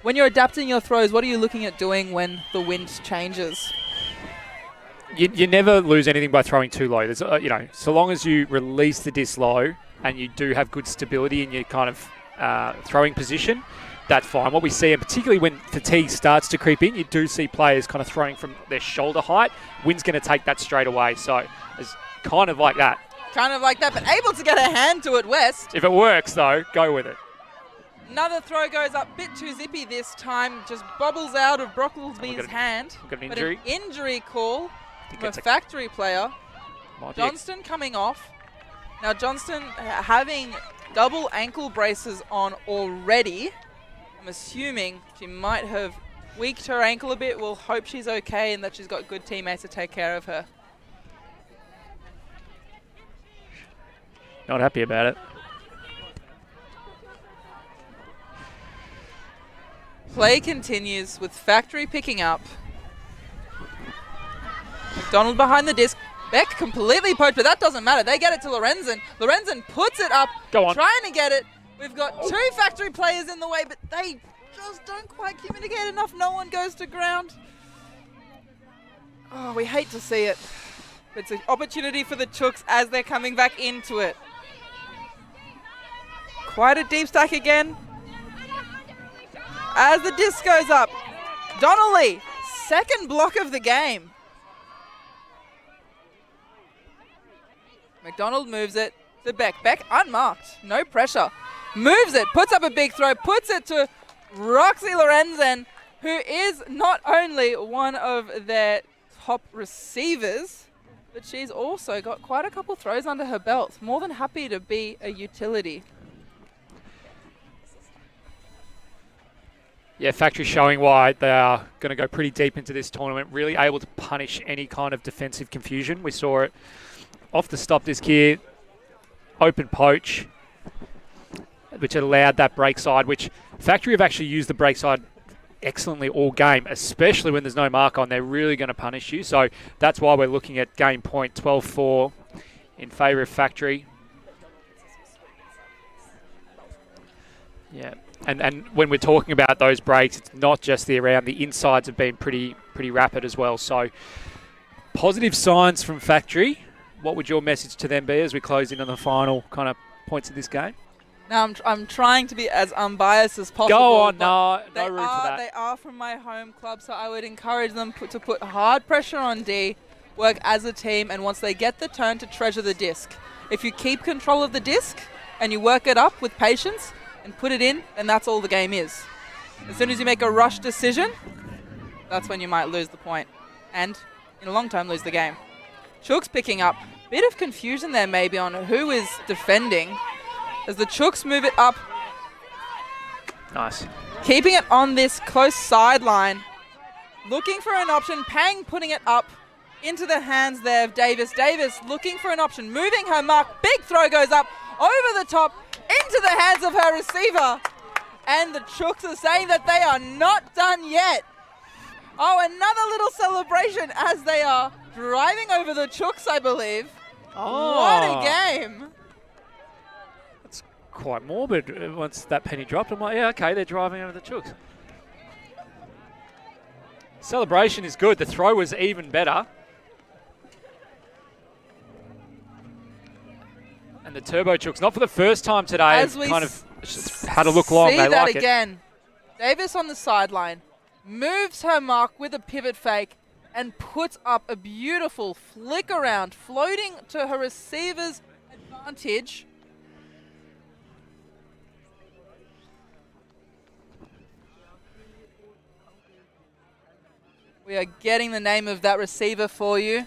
When you're adapting your throws, what are you looking at doing when the wind changes? You never lose anything by throwing too low. There's, so long as you release the disc low and you do have good stability in your kind of throwing position, that's fine. What we see, and particularly when fatigue starts to creep in, you do see players kind of throwing from their shoulder height. Wind's going to take that straight away. So it's kind of like that. Kind of like that, but able to get a hand to it, West. If it works, though, go with it. Another throw goes up, bit too zippy this time. Just bobbles out of Brocklesby's hand. We've got an injury. But an injury call from a it's Factory player. Johnston coming off. Now Johnston having double ankle braces on already. I'm assuming she might have tweaked her ankle a bit. We'll hope she's okay and that she's got good teammates to take care of her. Not happy about it. Play continues with Factory picking up. McDonald behind the disc. Beck completely poked, but that doesn't matter. They get it to Lorenzen. Lorenzen puts it up, Go on. trying to get it. We've got two Factory players in the way, but they just don't quite communicate enough. No one goes to ground. Oh, we hate to see it. It's an opportunity for the Chooks as they're coming back into it. Quite a deep stack again. As the disc goes up, Donnelly, second block of the game. McDonald moves it to Beck. Beck unmarked, no pressure. Moves it, puts up a big throw, puts it to Roxy Lorenzen, who is not only one of their top receivers, but she's also got quite a couple throws under her belt. More than happy to be a utility. Yeah, Factory showing why they are going to go pretty deep into this tournament, really able to punish any kind of defensive confusion. We saw it off the stop disc here, open poach, which allowed that break side, which Factory have actually used the break side excellently all game, especially when there's no mark on. They're really going to punish you. So that's why we're looking at game point 12-4 in favour of Factory. Yeah. And when we're talking about those breaks, it's not just the around. The insides have been pretty rapid as well. So positive signs from Factory. What would your message to them be as we close in on the final kind of points of this game? Now I'm trying to be as unbiased as possible. Go on, no room for that. They are from my home club, so I would encourage them to put hard pressure on D, work as a team, and once they get the turn, to treasure the disc. If you keep control of the disc and you work it up with patience and put it in, then that's all the game is. As soon as you make a rush decision, that's when you might lose the point. And in a long time, lose the game. Chooks picking up. Bit of confusion there maybe on who is defending. As the Chooks move it up. Nice. Keeping it on this close sideline. Looking for an option. Pang putting it up into the hands there of Davis. Davis looking for an option. Moving her mark. Big throw goes up over the top into the hands of her receiver. And the Chooks are saying that they are not done yet. Oh, another little celebration as they are driving over the Chooks, I believe. Oh. What a game. That's quite morbid. Once that penny dropped, I'm like, yeah, okay, they're driving over the Chooks. Celebration is good. The throw was even better. And the Turbo Chooks, not for the first time today, As we kind of had a look long. See they that like again. Davis on the sideline moves her mark with a pivot fake and puts up a beautiful flick around, floating to her receiver's advantage. We are getting the name of that receiver for you.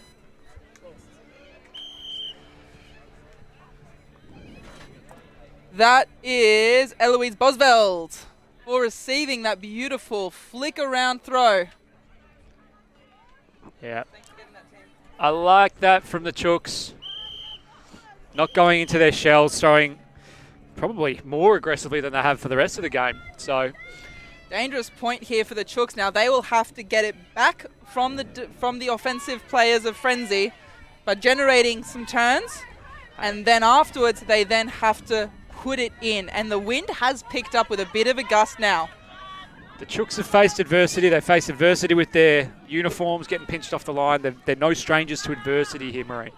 That is Eloise Bosveld for receiving that beautiful flick around throw. Yeah. I like that from the Chooks. Not going into their shells, throwing probably more aggressively than they have for the rest of the game. So dangerous point here for the Chooks. Now they will have to get it back from the offensive players of Frenzy by generating some turns, and then afterwards they then have to put it in. And the wind has picked up with a bit of a gust now. The Chooks have faced adversity. They faced adversity with their uniforms getting pinched off the line. They're no strangers to adversity here, Marie.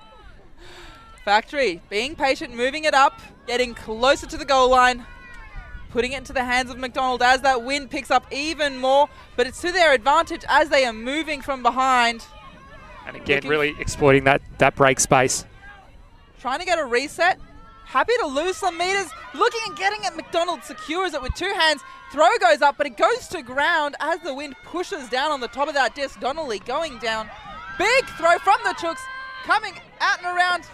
Factory being patient, moving it up, getting closer to the goal line, putting it into the hands of McDonald as that wind picks up even more, but it's to their advantage as they are moving from behind. And again, really exploiting that break space. Trying to get a reset. Happy to lose some meters. Looking and getting it. McDonald secures it with two hands. Throw goes up, but it goes to ground as the wind pushes down on the top of that disc. Donnelly going down. Big throw from the Chooks. Coming out and around.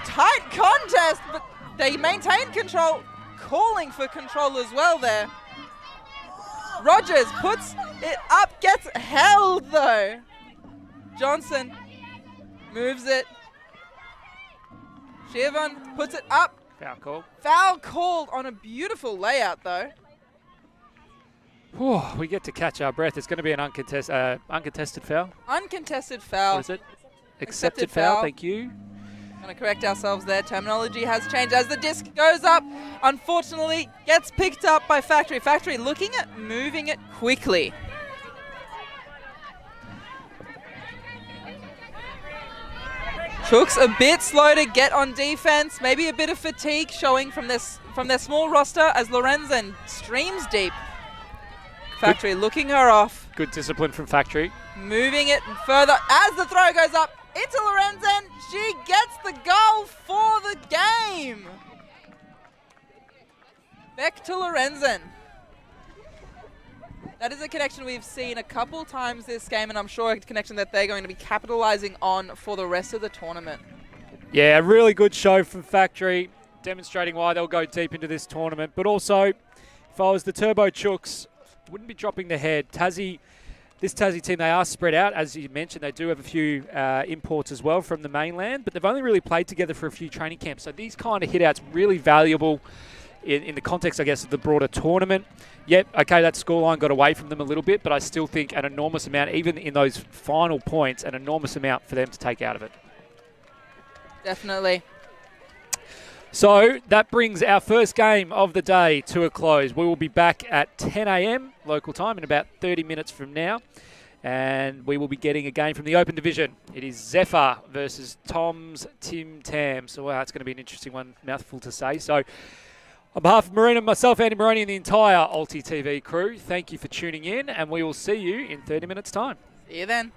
Tight contest, but they maintain control. Calling for control as well there. Rogers puts it up. Gets held though. Johnson moves it. Shirvan puts it up. Foul call. Foul called on a beautiful layout, though. Whew, we get to catch our breath. It's going to be an uncontested foul. Uncontested foul. What is it? Accepted foul. Thank you. Going to correct ourselves there. Terminology has changed as the disc goes up. Unfortunately, gets picked up by Factory. Factory looking at moving it quickly. Chooks a bit slow to get on defense. Maybe a bit of fatigue showing from their small roster as Lorenzen streams deep. Factory looking her off. Good discipline from Factory. Moving it further as the throw goes up into Lorenzen. She gets the goal for the game. Back to Lorenzen. That is a connection we've seen a couple times this game, and I'm sure a connection that they're going to be capitalizing on for the rest of the tournament. Yeah, a really good show from Factory, demonstrating why they'll go deep into this tournament. But also, if I was the Turbo Chooks, wouldn't be dropping the head. This Tassie team, they are spread out. As you mentioned, they do have a few imports as well from the mainland, but they've only really played together for a few training camps. So these kind of hit-outs really valuable in the context, I guess, of the broader tournament. Yep, okay, that scoreline got away from them a little bit, but I still think an enormous amount, even in those final points, an enormous amount for them to take out of it. Definitely. So that brings our first game of the day to a close. We will be back at 10 a.m. local time in about 30 minutes from now, and we will be getting a game from the Open Division. It is Zephyr versus Tom's Tim Tam. So wow, it's going to be an interesting one, mouthful to say. So on behalf of Marina, myself, Andy Maroney, and the entire ULTI.TV crew, thank you for tuning in, and we will see you in 30 minutes' time. See you then.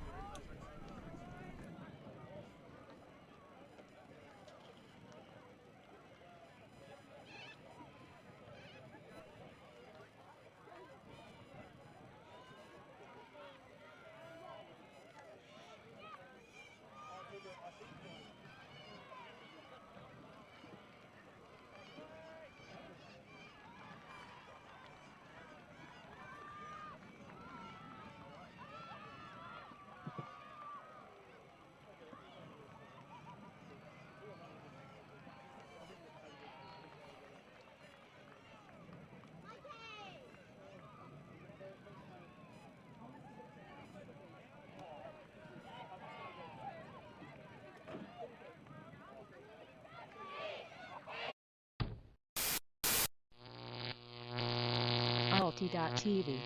ULTI.TV.